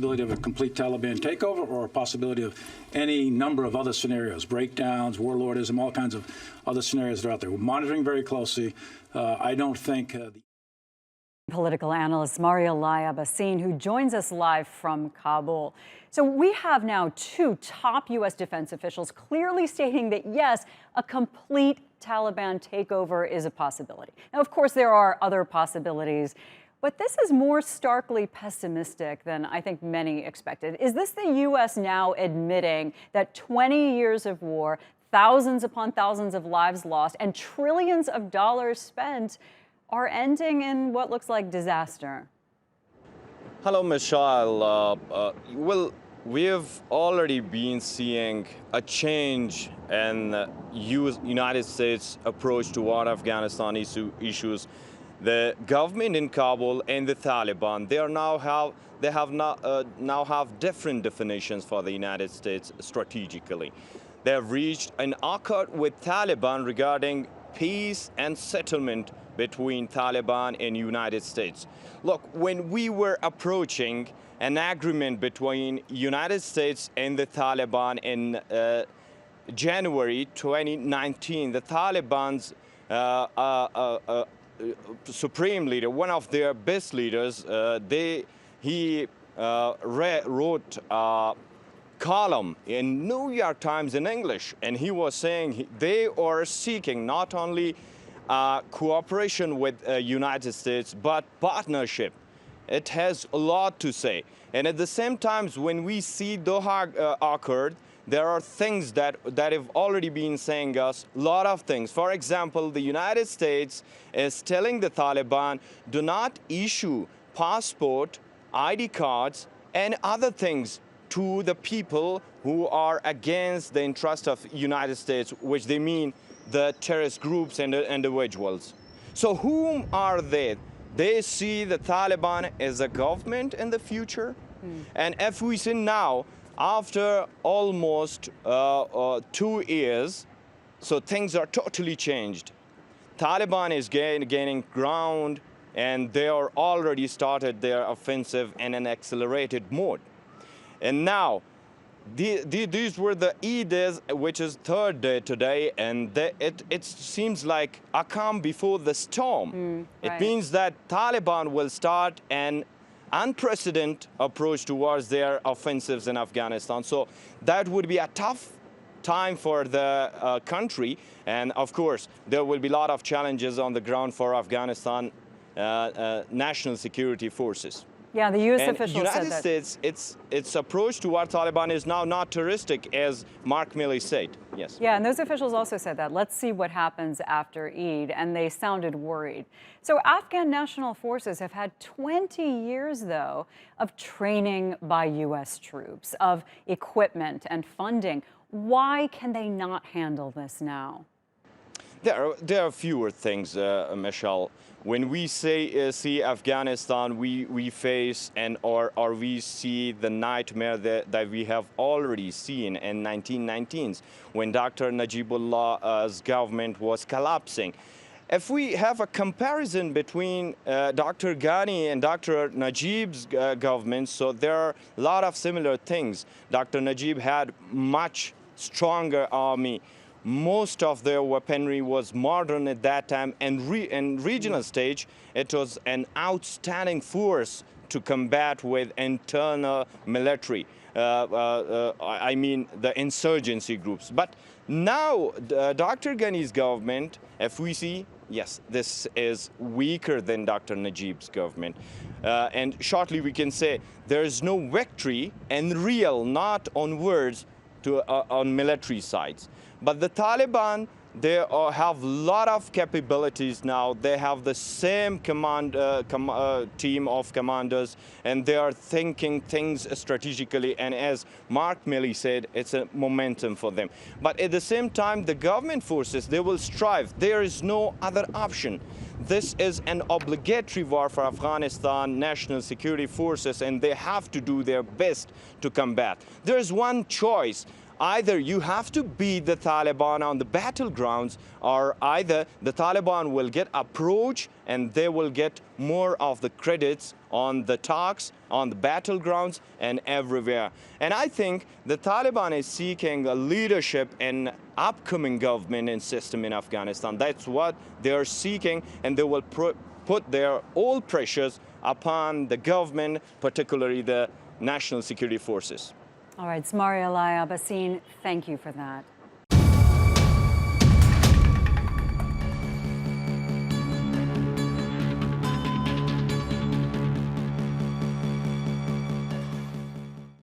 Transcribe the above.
possibility of a complete Taliban takeover or a possibility of any number of other scenarios, breakdowns, warlordism, all kinds of other scenarios that are out there. We're monitoring very closely. I don't think Political analyst Zmaryalai Abasin, who joins us live from Kabul. So we have now two top U.S. defense officials clearly stating that, yes, a complete Taliban takeover is a possibility. Now, of course, there are other possibilities, but this is more starkly pessimistic than I think many expected. Is this the U.S. now admitting that 20 years of war, thousands upon thousands of lives lost, and trillions of dollars spent are ending in what looks like disaster? Hello, Michelle. Well, we have already been seeing a change in the United States approach toward Afghanistan issues. The government in Kabul and the Taliban, now have different definitions for the United States strategically. They have reached an accord with Taliban regarding peace and settlement between Taliban and United States. Look, when we were approaching an agreement between United States and the Taliban in January 2019, the Taliban's supreme leader, one of their best leaders, he wrote a column in New York Times in English, and he was saying they are seeking not only cooperation with United States, but partnership. It has a lot to say. And at the same time, when we see Doha Accord, there are things that have already been saying us a lot of things. For example, the United States is telling the Taliban, do not issue passport, ID cards, and other things to the people who are against the interest of United States, which they mean the terrorist groups and individuals. So whom are they? They see the Taliban as a government in the future. And if we see now, after almost 2 years, so things are totally changed. Taliban is gaining ground, and they are already started their offensive in an accelerated mode. And now, these were the Eid days, which is third day today, and it seems like a calm before the storm. Right. It means that Taliban will start an unprecedented approach towards their offensives in Afghanistan. So that would be a tough time for the country, and of course there will be a lot of challenges on the ground for Afghanistan national security forces. Yeah, the U.S. And officials said that. United States, its approach toward Taliban is now not terroristic, as Mark Milley said. Yes. Yeah, and those officials also said that. Let's see what happens after Eid, and they sounded worried. So Afghan national forces have had 20 years, though, of training by U.S. troops, of equipment and funding. Why can they not handle this now? There are fewer things, Michelle. When we see Afghanistan, we face or we see the nightmare that we have already seen in 1919s when Dr. Najibullah's government was collapsing. If we have a comparison between Dr. Ghani and Dr. Najib's government, so there are a lot of similar things. Dr. Najib had much stronger army. Most of their weaponry was modern at that time, and in regional stage, it was an outstanding force to combat with internal military. I mean the insurgency groups. But now, Dr. Ghani's government, if we see, yes, this is weaker than Dr. Najib's government. And shortly we can say there is no victory and real, not on words, on military sides. But the Taliban, they have a lot of capabilities now. They have the same team of commanders, and they are thinking things strategically. And as Mark Milley said, it's a momentum for them. But at the same time, the government forces, they will strive. There is no other option. This is an obligatory war for Afghanistan national security forces, and they have to do their best to combat. There is one choice. either you have to beat the Taliban on the battlegrounds, or either the Taliban will get approached and they will get more of the credits on the talks, on the battlegrounds, and everywhere. And I think the Taliban is seeking a leadership in upcoming government and system in Afghanistan. That's what they are seeking, and they will put their all pressures upon the government, particularly the national security forces. All right, Zmaryalai Abasin, thank you for that.